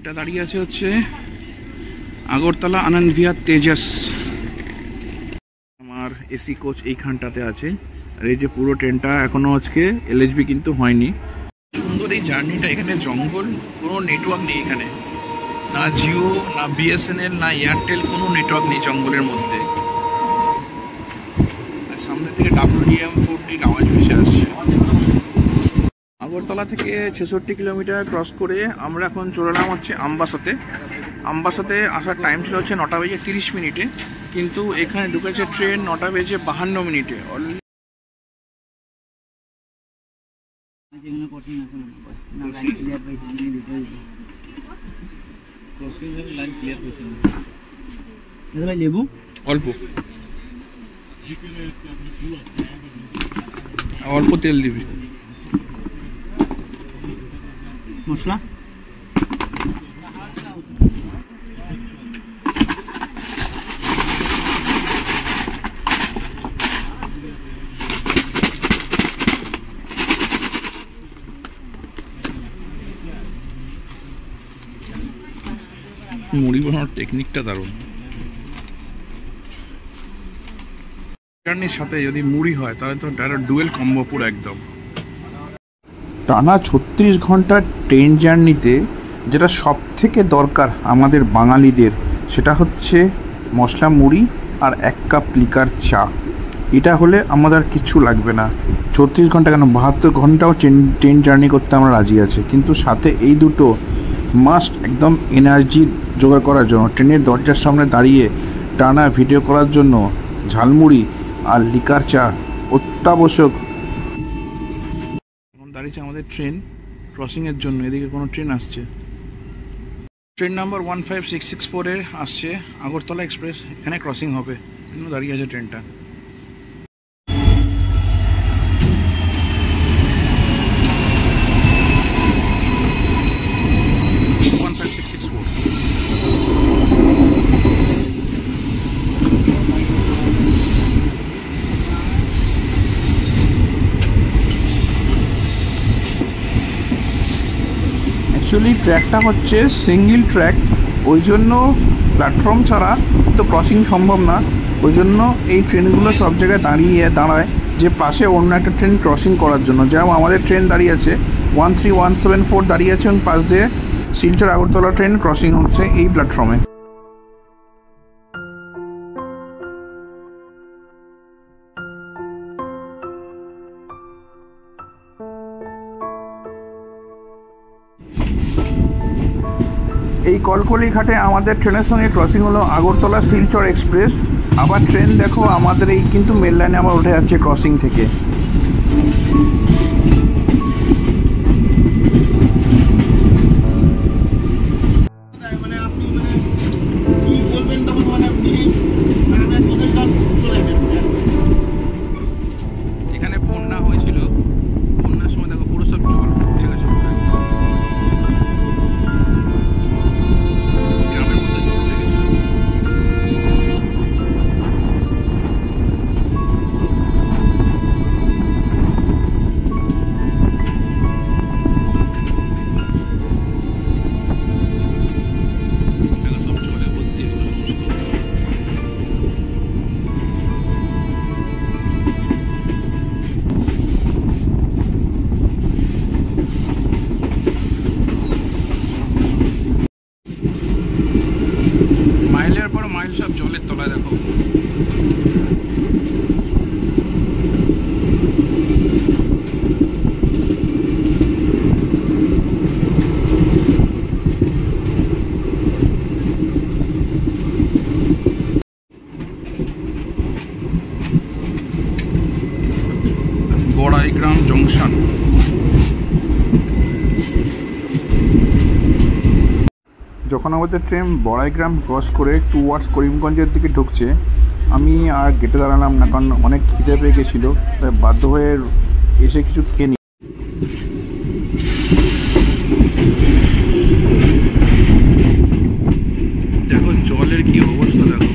এটা দাঁড়িয়ে আছে হচ্ছে আগরতলা আনন্দ বিহার তেজাস। আমার এসি কোচ এইখানটাতে আছে। আর এই যে পুরো ট্রেনটা এখনো আজকে এলএচবি কিন্তু হয়নি। সুন্দর এই জার্নিটা। এখানে জঙ্গল, কোনো নেটওয়ার্ক নেই এখানে, না জিও না বিএসএনএল না এয়ারটেল, কোনো নেটওয়ার্ক নেই জঙ্গলের মধ্যে। আর সামনে থেকে WDM-40 আওয়াজ ভেসে আসছে। আগরতলা থেকে 66 কিলোমিটার ক্রস করে আমরা এখন চলে এলাম হচ্ছে আমবাসাতে। আমবাসাতে আসার টাইম ছিল হচ্ছে 9টা বেজে 30 মিনিটে, কিন্তু এখানে ঢুকেছে ট্রেন 9টা বেজে 52 মিনিটে। অল্প অল্প তেল দিবি, মশলা মুড়ি বানানোর টেকনিকটা দারুণ। বিরিয়ানির সাথে যদি মুড়ি হয় তাহলে তো ডাইরেক্ট ডুয়েল কম্বো পুরো একদম। টানা 36 ঘন্টার ট্রেন জার্নিতে যেটা সব থেকে দরকার আমাদের বাঙালিদের, সেটা হচ্ছে মশলা মুড়ি আর 1 কাপ লিকার চা। এটা হলে আমাদের কিছু লাগবে না। 36 ঘন্টা কেন, 72 ঘন্টাও ট্রেন জার্নি করতে আমরা রাজি আছি, কিন্তু সাথে এই দুটো মাস্ট একদম এনার্জি জোগাড় করার জন্য। ট্রেনের দরজার সামনে দাঁড়িয়ে টানা ভিডিও করার জন্য ঝালমুড়ি আর লিকার চা অত্যাবশ্যক। এখন দাঁড়িয়েছে আমাদের ট্রেন ক্রসিংয়ের জন্য। এদিকে কোনো ট্রেন আসছে, ট্রেন নাম্বার 15664 এর আসছে আগরতলা এক্সপ্রেস। এখানে ক্রসিং হবে, দাঁড়িয়ে আছে ট্রেনটা। অ্যাকচুয়ালি ট্র্যাকটা হচ্ছে সিঙ্গেল ট্র্যাক, ওই জন্য প্ল্যাটফর্ম ছাড়া তো ক্রসিং সম্ভব না। ওই জন্য এই ট্রেনগুলো সব জায়গায় দাঁড়ায় যে পাশে অন্য একটা ট্রেন ক্রসিং করার জন্য। যেমন আমাদের ট্রেন দাঁড়িয়ে আছে 13174 দাঁড়িয়ে আছে, এবং পাশ দিয়ে শিলচর আগরতলা ট্রেন ক্রসিং হচ্ছে এই প্ল্যাটফর্মে। এই কলকলি ঘাটে আমাদের ট্রেনের সঙ্গে ক্রসিং হলো আগরতলা শিলচর এক্সপ্রেস। আবার ট্রেন দেখো আমাদের এই কিন্তু মেল লাইনে আবার উঠে যাচ্ছে ক্রসিং থেকে। এখানে বন্যা হয়েছিল, বন্যার সময় দেখো পুরো সব জল ভর্তি হয়েছে। মাইলের পর মাইল সব জলের তলায় দেখো। বড়াইগ্রাম জংশন। যখন আমাদের ট্রেন বড়াইগ্রাম ক্রস করে টুয়ার্ডস করিমগঞ্জের দিকে ঢুকছে, আমি আর গেটে দাঁড়ালাম না, কারণ অনেক খিদে পেয়ে গেছিলো, তাই বাধ্য হয়ে এসে কিছু খেয়ে নিই। দেখো জলের কি অবস্থা, দেখো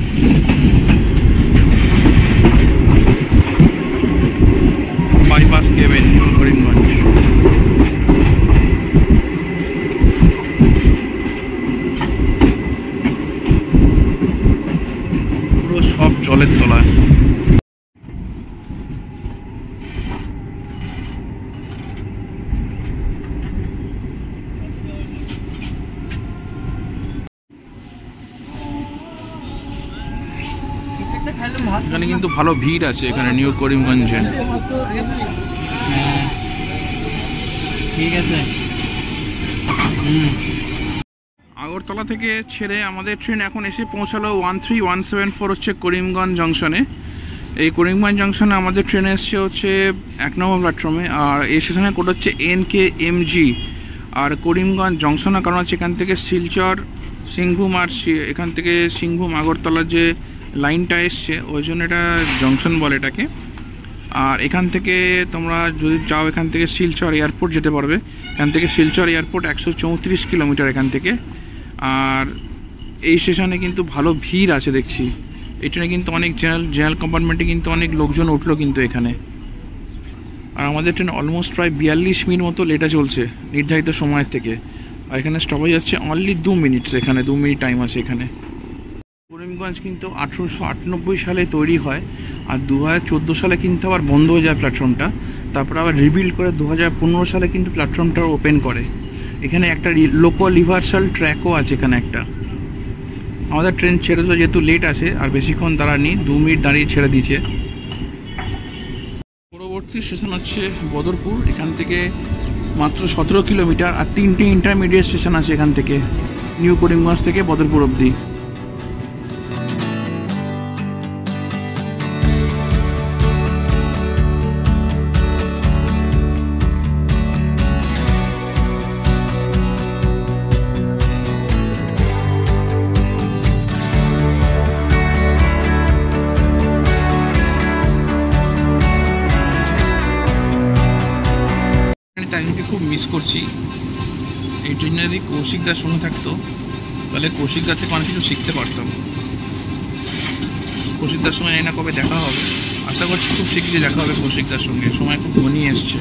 বাইপাস কেবেন করিমগঞ্জ। এখানে কিন্তু ভালো ভিড় আছে এখানে নিউ করিমগঞ্জে। ঠিক আছে। আগরতলা থেকে ছেড়ে আমাদের ট্রেন এখন এসে পৌঁছালো 13174 হচ্ছে করিমগঞ্জ জংশনে। এই করিমগঞ্জ জংশনে আমাদের ট্রেন এসছে হচ্ছে 1 নম্বর প্ল্যাটফর্মে, আর এই স্টেশনের কোড হচ্ছে NKMG। আর করিমগঞ্জ জংশনের কারণ হচ্ছে এখান থেকে শিলচর, সিংভূম, আর এখান থেকে সিংভূম আগরতলার যে লাইনটা এসছে ওই জন্য এটা জংশন বলে এটাকে। আর এখান থেকে তোমরা যদি যাও এখান থেকে শিলচর এয়ারপোর্ট যেতে পারবে। এখান থেকে শিলচর এয়ারপোর্ট 134 কিলোমিটার এখান থেকে। আর এই স্টেশনে কিন্তু ভালো ভিড় আছে দেখছি। এই ট্রেনে কিন্তু অনেক জেনারেল কম্পার্টমেন্টে কিন্তু অনেক লোকজন উঠলো কিন্তু এখানে। আর আমাদের ট্রেন অলমোস্ট প্রায় 42 মিনিট মতো লেটে চলছে নির্ধারিত সময়ের থেকে। আর এখানে স্টপেজ যাচ্ছে অনলি 2 মিনিটস, এখানে 2 মিনিট টাইম আছে এখানে। করিমগঞ্জ কিন্তু 1898 সালে তৈরি হয়, আর 2014 সালে কিন্তু আবার বন্ধ হয়ে যায় প্ল্যাটফর্মটা। তারপর আবার রিবিল্ড করে 2015 সালে কিন্তু প্ল্যাটফর্মটা ওপেন করে। এখানে একটা লোকো রিভার্সাল ট্র্যাকও আছে এখানে একটা। আমাদের ট্রেন ছেড়ে দিল যেহেতু লেট আছে, আর বেশিক্ষণ দাঁড়ানি, 2 মিনিট দাঁড়িয়ে ছেড়ে দিয়েছে। পরবর্তী স্টেশন হচ্ছে বদরপুর। এখান থেকে মাত্র 17 কিলোমিটার, আর 3টে ইন্টারমিডিয়েট স্টেশন আছে এখান থেকে নিউ করিমগঞ্জ থেকে বদরপুর অবধি। টাইমকে খুব মিস করছি। এই ট্রেনে যদি কৌশিকদার সঙ্গে থাকতো তাহলে কৌশিকদার থেকে অনেক কিছু শিখতে পারতাম। কৌশিকদার সঙ্গে এই না কবে দেখা হবে, আশা করছি খুব শীঘ্রই দেখা হবে কৌশিকদার সঙ্গে। সময় খুব ঘনিয়ে এসছে।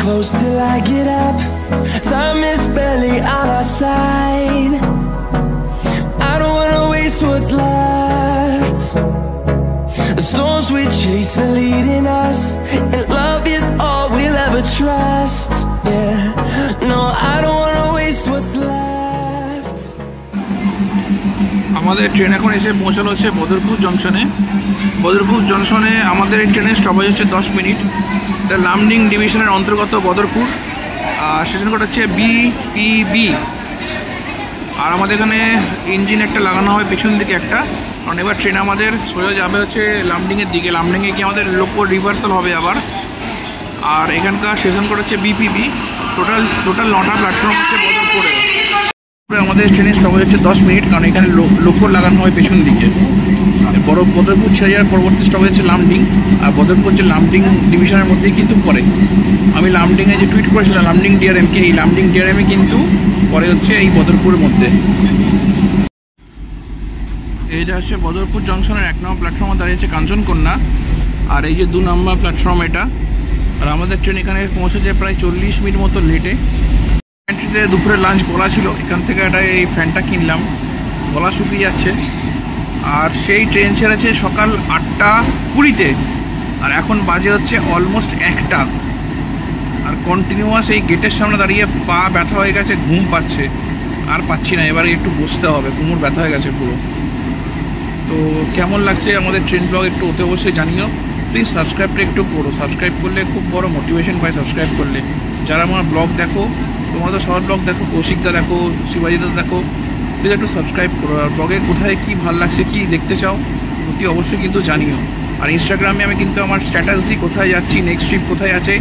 Close till I get up. Time is barely on our side. I don't wanna waste what's left. The storms we chase are leading us, and love is all we'll ever trust. Yeah, no, I don't wanna waste what's left. আমাদের train এখন এসে পৌঁছানো হচ্ছে বদরপুর জংশনে। বদরপুর জংশনে আমাদের এই ট্রেনের stoppage হচ্ছে 10 minute. এটা লামডিং ডিভিশনের অন্তর্গত বদরপুর। স্টেশন কোড হচ্ছে BPB। আর আমাদের এখানে ইঞ্জিন একটা লাগানো হয় পেছন দিকে একটা, কারণ এবার ট্রেন আমাদের সোজা যাবে হচ্ছে লামডিংয়ের দিকে। লামডিংয়ে গিয়ে আমাদের লোকো রিভার্সাল হবে আবার। আর এখানকার স্টেশন কোড হচ্ছে BPB। টোটাল 9টা প্ল্যাটফর্ম হচ্ছে বদরপুরে। আমাদের ট্রেনের স্টপেজ হচ্ছে 10 মিনিট, কারণ এখানে লোকো লাগানো হয় পেছন দিকে। বদরপুর ছেড়ে যাওয়ার পরবর্তী স্টপেজ হচ্ছে লামডিং। আর বদরপুর যে লামডিং ডিভিশনের মধ্যেই কিন্তু পড়ে। আমি লামডিংয়ে যে টুইট করেছিলাম লামডিং DRMকে, এই লামডিং DRMে কিন্তু পরে হচ্ছে এই বদরপুরের মধ্যে। এইটা হচ্ছে বদরপুর জংশনের 1 নম্বর প্ল্যাটফর্মে দাঁড়িয়েছে কাঞ্চনকন্যা। আর এই যে 2 নম্বর প্ল্যাটফর্ম এটা। আর আমাদের ট্রেন এখানে পৌঁছেছে প্রায় 40 মিনিট মতো লেটে। দুপুরে লাঞ্চ বলা ছিল, এখান থেকে একটা এই ফ্যানটা কিনলাম, গলা শুকিয়ে যাচ্ছে। আর সেই ট্রেন ছেড়েছে সকাল 8টা 20-তে, আর এখন বাজে হচ্ছে অলমোস্ট 1টা। আর কন্টিনিউয়াস এই গেটের সামনে দাঁড়িয়ে পা ব্যথা হয়ে গেছে, ঘুম পাচ্ছে, আর পাচ্ছি না, এবারে একটু বসতে হবে, কোমর ব্যথা হয়ে গেছে পুরো। তো কেমন লাগছে আমাদের ট্রেন ব্লগ একটু অতি অবশ্যই জানিও। প্লিজ সাবস্ক্রাইবটা একটু করো, সাবস্ক্রাইব করলে খুব বড় মোটিভেশন পাই সাবস্ক্রাইব করলে। যারা আমার ব্লগ দেখো, তোমরা তো সবার ব্লগ দেখো, কৌশিকদা দেখো, শিবাজিদা দেখো, প্লিজ একটু সাবস্ক্রাইব করো। আর ব্লগে কোথায় কী ভালো লাগছে, কী দেখতে চাও অতি অবশ্যই কিন্তু জানিও। আর ইনস্টাগ্রামে আমি কিন্তু আমার স্ট্যাটাস দিই, কোথায় যাচ্ছি, নেক্সট ট্রিপ কোথায় আছে।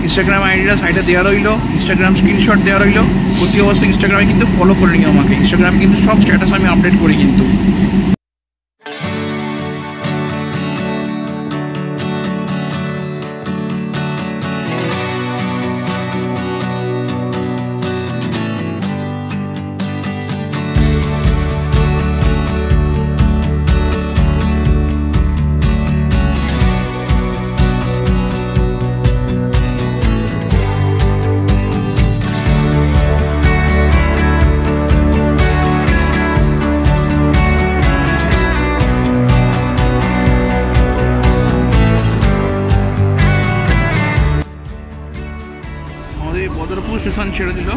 ইনস্টাগ্রাম আইডিটা সাইডে দেওয়া রইলো, ইনস্টাগ্রাম স্ক্রিনশট দেওয়া রইলো। অতি অবশ্যই ইনস্টাগ্রামে কিন্তু ফলো করে নিও আমাকে। ইনস্টাগ্রামে কিন্তু সব স্ট্যাটাস আমি আপডেট করি কিন্তু। ট্রেন ছেড়ে দিল।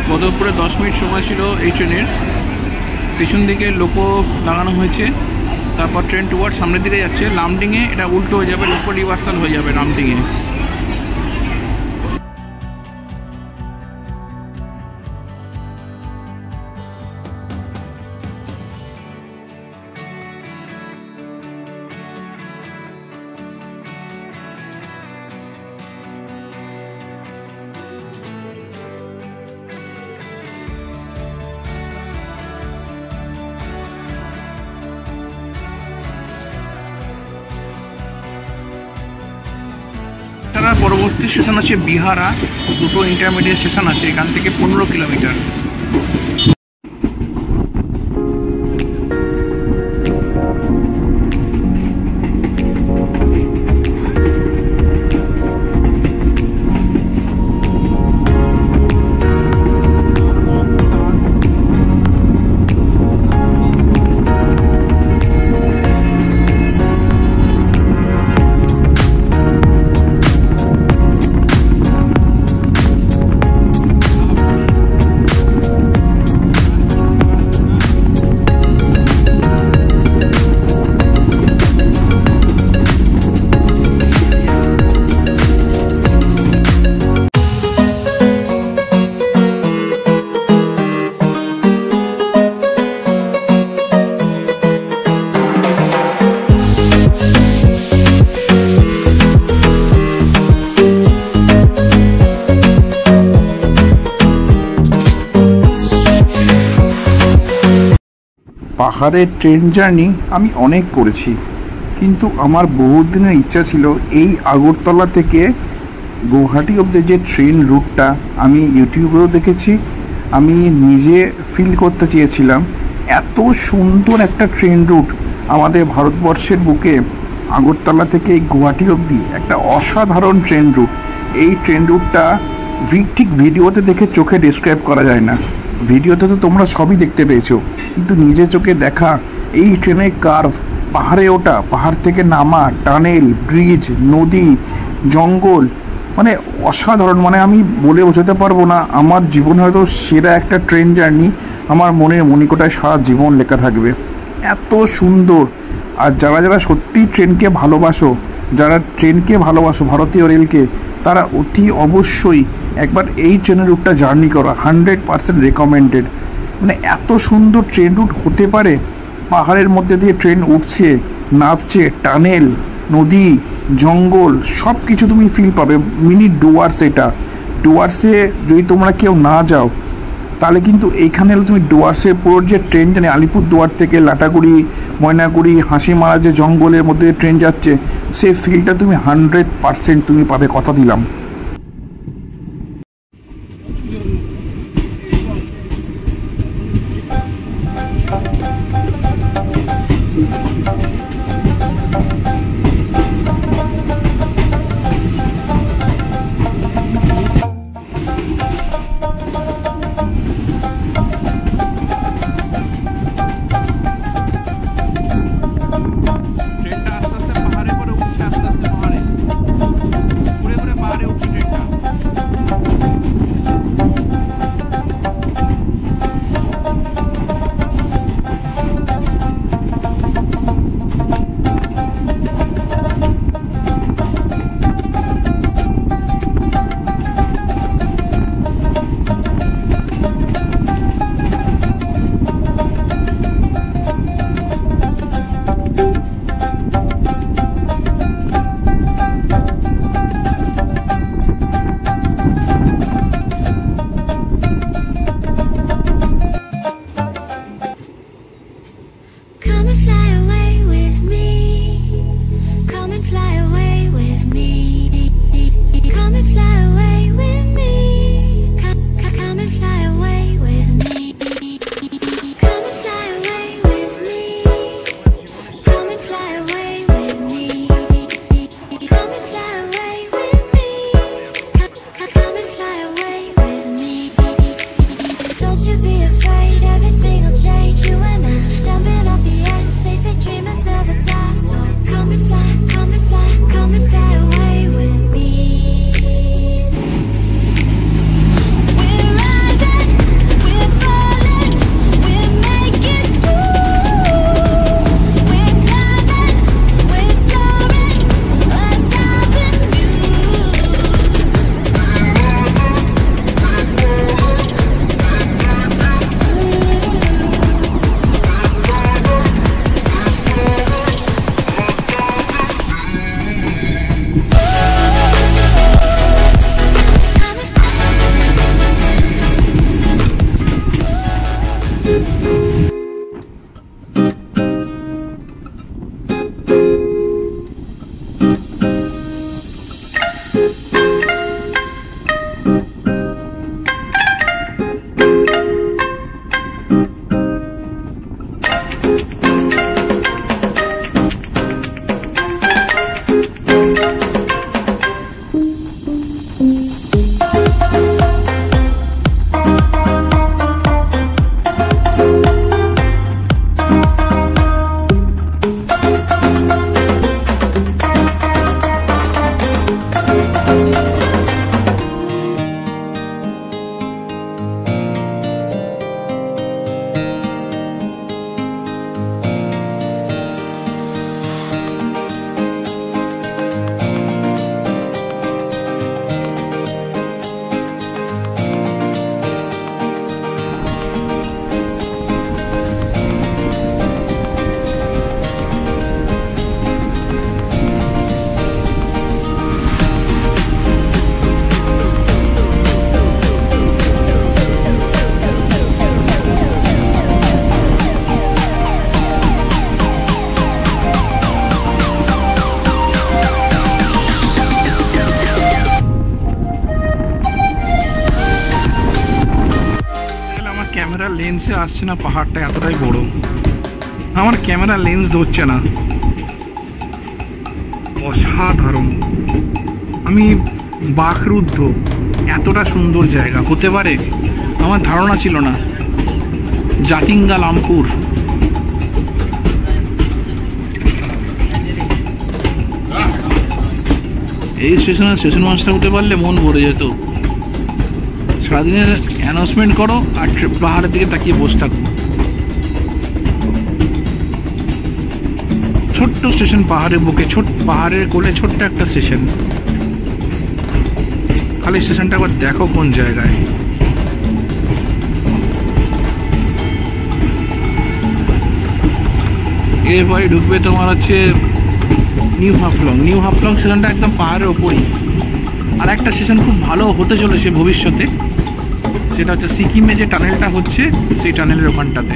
বদরপুরে 10 মিনিট সময় ছিল এই ট্রেনের। পিছন দিকে লোকো লাগানো হয়েছে। তারপর ট্রেন টুয়ার্ড সামনের দিকে যাচ্ছে। লামডিংয়ে এটা উল্টো হয়ে যাবে, লোকো রিভার্সাল হয়ে যাবে লামডিংয়ে। পরবর্তী স্টেশন আছে বিহারা। দুটো ইন্টারমিডিয়েট স্টেশন আছে, এখান থেকে 15 কিলোমিটার। পাহাড়ের ট্রেন জার্নি আমি অনেক করেছি, কিন্তু আমার বহুদিনের ইচ্ছা ছিল এই আগরতলা থেকে গুয়াহাটি অবধি যে ট্রেন রুটটা আমি ইউটিউবেও দেখেছি, আমি নিজে ফিল করতে চেয়েছিলাম। এত সুন্দর একটা ট্রেন রুট আমাদের ভারতবর্ষের বুকে, আগরতলা থেকে গুয়াহাটি অবধি একটা অসাধারণ ট্রেন রুট। এই ট্রেন রুটটা ঠিক ভিডিওতে দেখে চোখে ডিসক্রাইব করা যায় না। ভিডিওতে তো তোমরা সবই দেখতে পেয়েছো, কিন্তু নিজে চোখে দেখা এই ট্রেনের কার্ভ, পাহাড়ে ওঠা, পাহাড় থেকে নামা, টানেল, ব্রিজ, নদী, জঙ্গল, মানে অসাধারণ। মানে আমি বলে বোঝাতে পারবো না। আমার জীবনে হয়তো সেরা একটা ট্রেন জার্নি আমার মনের মণিকোটায় সারা জীবন লেখা থাকবে। এত সুন্দর। আর যারা যারা সত্যি ট্রেনকে ভালোবাসো, যারা ট্রেনকে ভালোবাসো, ভারতীয় রেলকে, তারা অতি অবশ্যই একবার এই ট্রেনের রুটটা জার্নি করা 100% রেকমেন্ডেড। মানে এত সুন্দর ট্রেন রুট হতে পারে, পাহাড়ের মধ্যে দিয়ে ট্রেন উঠছে, নামছে, টানেল, নদী, জঙ্গল, সব কিছু তুমি ফিল পাবে। মিনি ডুয়ার্স। এটা ডুয়ার্সে যদি তোমরা কেউ না যাও, তাহলে কিন্তু এইখানে তুমি ডুয়ার্সের পুরো যে ট্রেন জানি আলিপুরদুয়ার থেকে লাটাগুড়ি, ময়নাগুড়ি, হাসিমারা যে জঙ্গলের মধ্যে ট্রেন যাচ্ছে, সেই ফিলটা তুমি 100% তুমি পাবে, কথা দিলাম। ক্যামেরা লেন্সে আসছে না, পাহাড়টা এতটাই বড়, আমার ক্যামেরা লেন্স ধরছে না। অসাধারণ, আমি বাকরুদ্ধ, এতটা সুন্দর জায়গা হতে পারে আমার ধারণা ছিল না। জাতিঙ্গা লামপুর, এই স্টেশন মাস্টার হতে পারলে মন ভরে যেত। সারাদিনের অ্যানাউন্সমেন্ট করো আর পাহাড়ের দিকে তাকিয়ে বসে থাকো। ছোট্ট স্টেশন, পাহাড়ের বুকে, পাহাড়ের কোলে ছোট্ট একটা স্টেশন। খালি স্টেশনটা আবার দেখো কোন জায়গায়। এরপরে ঢুকবে তোমার হচ্ছে নিউ হাফলং স্টেশনটা একদম পাহাড়ের ওপরই। আর একটা স্টেশন খুব ভালো হতে চলেছে ভবিষ্যতে, সেটা হচ্ছে সিকিমে যে টানেলটা হচ্ছে সেই টানেলের ওখানটাতে।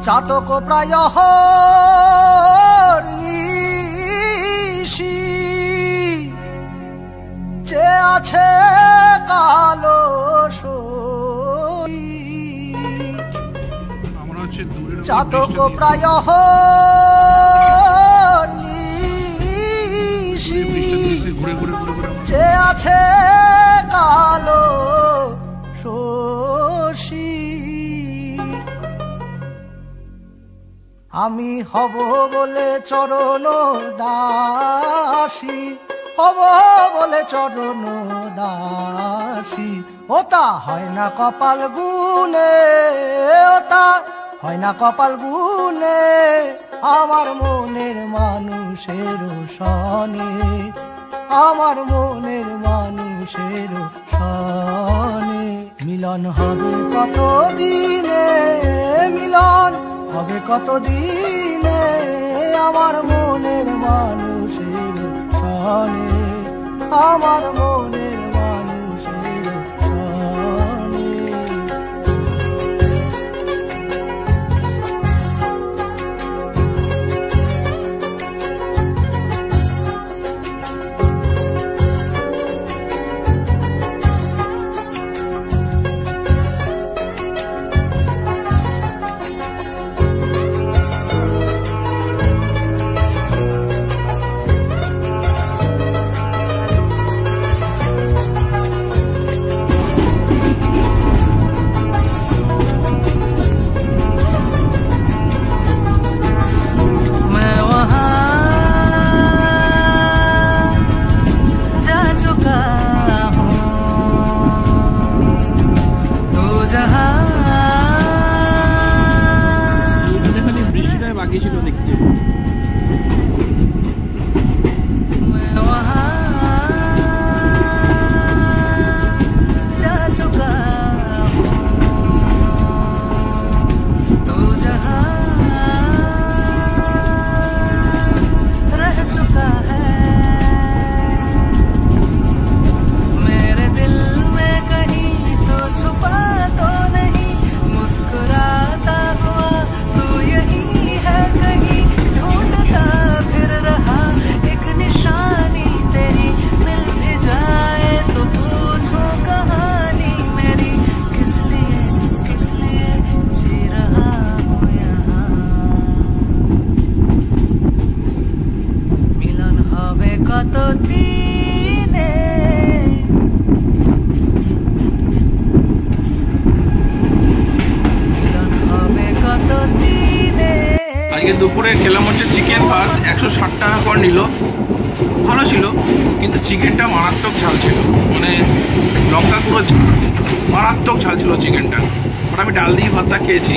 চাতক প্রায় নিশি যে আছে কালো চাতক প্রায় নিশি যে আছে কালো শশী আমি হব বলে চরণ দাসী, হব বলে চরণ দাসী। ওটা হয় না কপাল গুনে, ওটা হয় না কপাল গুনে, আমার মনের মানুষের সনে, আমার মনের মানুষের সনে। মিলন হবে কত দিনে, মিলন হবে কত দিনে, আমার মনের মানুষের সনে, আমার মনের মানুষের সনে। আজকে দুপুরে খেলাম হচ্ছে চিকেন ভাত, 160 টাকা করে নিল, ভালো ছিল, কিন্তু চিকেনটা মারাত্মক ঝাল ছিল, মানে লঙ্কা গুঁড়ো মারাত্মক ঝাল ছিল চিকেনটা। বাট আমি ডাল দিয়ে ভাতটা খেয়েছি।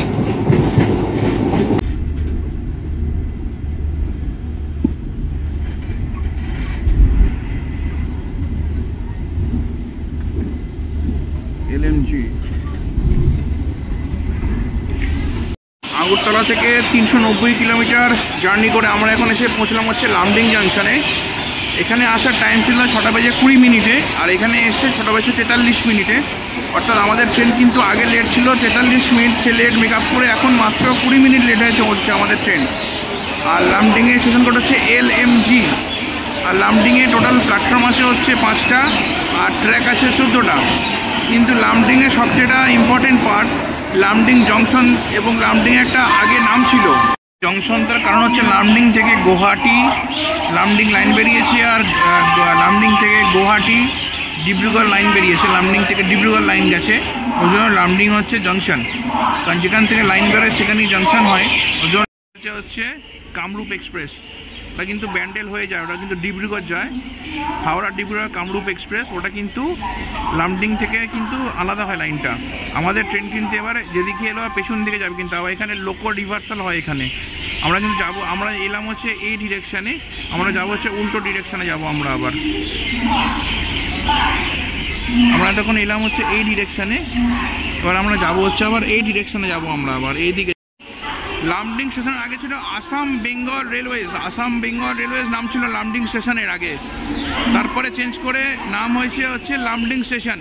থেকে 390 কিলোমিটার জার্নি করে আমরা এখন এসে পৌঁছলাম হচ্ছে লামডিং জাংশনে। এখানে আসার টাইম ছিল 6:20 আর এখানে এসে 6:43 অর্থাৎ আমাদের ট্রেন কিন্তু আগে লেট ছিল 43 মিনিট, সে লেট মেকআপ করে এখন মাত্র 20 মিনিট লেট হচ্ছে আমাদের ট্রেন। আর লামডিংয়ের স্টেশন কোড হচ্ছে LMG। আর লামডিংয়ে টোটাল প্ল্যাটফর্ম আছে হচ্ছে 5টা আর ট্র্যাক আছে 14টা। কিন্তু লামডিংয়ের সবচেয়ে ইম্পর্টেন্ট পার্ট লামডিং জংশন, এবং লামডিং একটা আগে নাম ছিল জংশন, তার কারণ হচ্ছে লামডিং থেকে গুয়াহাটি লামডিং লাইন বেরিয়েছে, আর লামডিং থেকে গুয়াহাটি ডিব্রুগড় লাইন বেরিয়েছে, লামডিং থেকে ডিব্রুগড় লাইন গেছে, ওই জন্য লামডিং হচ্ছে জংশন। কারণ যেখান থেকে লাইন বেরোয় সেখানেই জংশন হয়। ওই জন্য হচ্ছে কামরূপ এক্সপ্রেস, ওটা কিন্তু ব্যান্ডেল হয়ে যায়, ওটা কিন্তু ডিব্রুগড় যায়, হাওড়া ডিব্রুগড় কামরূপ এক্সপ্রেস, ওটা কিন্তু লামডিং থেকে কিন্তু আলাদা হয় লাইনটা। আমাদের ট্রেন কিন্তু এবার যেদিকে এলো পেছন দিকে যাবে, কিন্তু আবার এখানে লোকো রিভার্সাল হয় এখানে। আমরা কিন্তু যাবো, আমরা এলাম হচ্ছে এই ডিরেকশানে, আমরা যাবো হচ্ছে উল্টো ডিরেকশানে যাবো আমরা আবার। আমরা তখন এলাম হচ্ছে এই ডিরেকশানে, এবার আমরা যাবো হচ্ছে আবার এই ডিরেকশানে যাবো আমরা আবার এইদিকে। লামডিং স্টেশন আগে ছিল আসাম বেঙ্গল রেলওয়েজ, আসাম বেঙ্গল রেলওয়েজ নাম ছিল লামডিং স্টেশনের আগে, তারপরে চেঞ্জ করে নাম হয়েছে হচ্ছে লামডিং স্টেশন।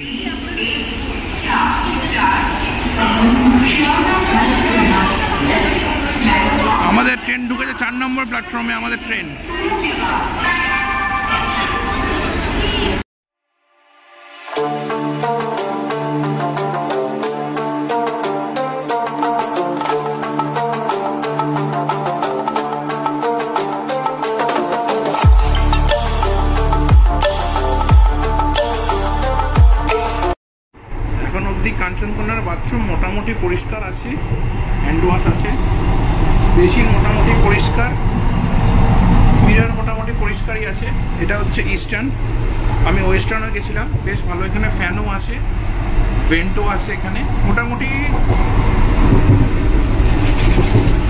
আমাদের ট্রেন ঢুকেছে 4 নম্বর প্ল্যাটফর্মে আমাদের ট্রেন। কাঞ্চনকোনার বাথরুম মোটামুটি পরিষ্কার আছে, হ্যান্ড ওয়াশ আছে, বেসিন মোটামুটি পরিষ্কার, মিরর মোটামুটি পরিষ্কারই আছে। এটা হচ্ছে ইস্টার্ন, আমি ওয়েস্টার্নে গেছিলাম, বেশ ভালো, এখানে ফ্যানও আছে, ভেন্টও আছে, এখানে মোটামুটি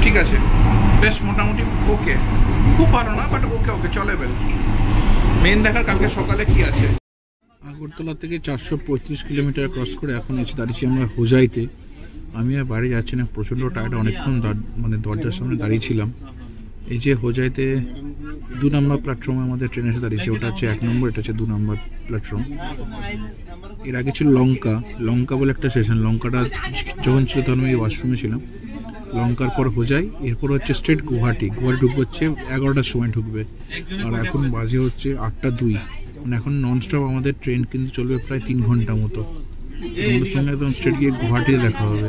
ঠিক আছে, বেশ মোটামুটি ওকে, খুব ভালো না বাট ওকে ওকে চলেবেল। মেন দেখার কালকে সকালে কি আছে। আগরতলা থেকে 435 কিলোমিটার ক্রস করে এখন এসে দাঁড়িয়েছি আমরা হোজাইতে। আমি আর বাড়ি যাচ্ছি না, প্রচণ্ড টায়ার্ড, অনেকক্ষণ মানে দরজার সামনে দাঁড়িয়েছিলাম। এই যে হোজাইতে 2 নম্বর প্ল্যাটফর্মে আমাদের ট্রেন এসে দাঁড়িয়েছে, ওটা হচ্ছে 1 নম্বর, এটা হচ্ছে 2 নম্বর প্ল্যাটফর্ম। এর আগে ছিল লঙ্কা বলে একটা স্টেশন, লঙ্কাটা যখন ছিল তখন আমি ওয়াশরুমে ছিলাম। লঙ্কার পর হোজাই, এরপর হচ্ছে স্ট্রেট গুয়াহাটি ঢুকবে হচ্ছে 11টার সময় ঢুকবে, আর এখন বাজে হচ্ছে 8:02, মানে এখন ননস্টপ আমাদের ট্রেন কিন্তু চলবে প্রায় 3 ঘন্টা মতো। তোমাদের সঙ্গে একদম স্ট্রেট গিয়ে গুয়াহাটিতে দেখা হবে।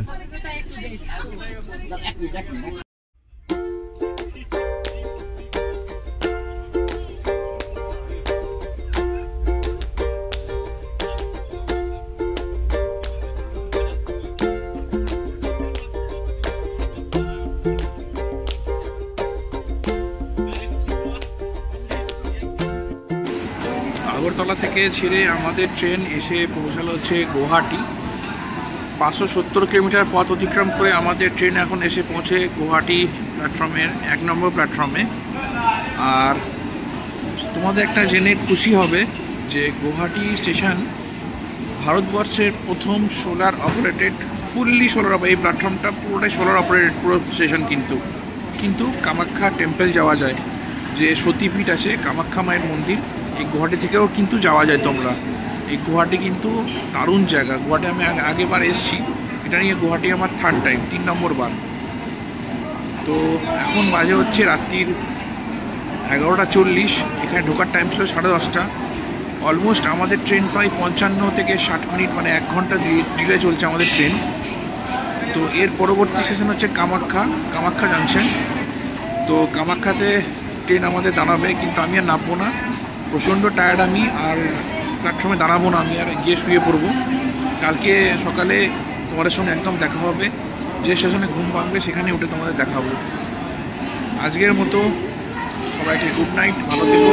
আগরতলা থেকে ছেড়ে আমাদের ট্রেন এসে পৌঁছালো হচ্ছে গুয়াহাটি। 570 কিলোমিটার পথ অতিক্রম করে আমাদের ট্রেন এখন এসে পৌঁছে গুয়াহাটি প্ল্যাটফর্মের 1 নম্বর প্ল্যাটফর্মে। আর তোমাদের একটা জেনে খুশি হবে যে গুয়াহাটি স্টেশন ভারতবর্ষের প্রথম সোলার অপারেটেড, ফুললি সোলার, এই প্ল্যাটফর্মটা পুরোটাই সোলার অপারেটেড পুরো স্টেশন। কিন্তু কামাখ্যা টেম্পল যাওয়া যায়, যে সতীপীঠ আছে কামাখ্যা মায়ের মন্দির, এই গুয়াহাটি থেকেও কিন্তু যাওয়া যায় তোমরা। এই গুয়াহাটি কিন্তু দারুণ জায়গা, গুয়াহাটি আমি আগেবার এসেছি, এটা নিয়ে গুয়াহাটি আমার 3rd টাইম, 3 নম্বর বার। তো এখন বাজে হচ্ছে রাত্রির 11:40, এখানে ঢোকার টাইম ছিল 10:30। অলমোস্ট আমাদের ট্রেন প্রায় 55 থেকে 60 মিনিট, মানে 1 ঘন্টা ডিলে চলছে আমাদের ট্রেন। তো এর পরবর্তী স্টেশন হচ্ছে কামাখ্যা জাংশন। তো কামাখ্যাতে ট্রেন আমাদের দাঁড়াবে, কিন্তু আমি আর নামবো না, প্রচণ্ড টায়ার্ড আমি, আর প্ল্যাটফর্মে দাঁড়াবো না, আমি আর গিয়ে শুয়ে পড়বো। কালকে সকালে তোমাদের সঙ্গে একদম দেখা হবে, যে স্টেশনে ঘুম ভাঙবে সেখানে উঠে তোমাদের দেখাবো। আজকের মতো সবাইকে গুড নাইট, ভালো থেকো।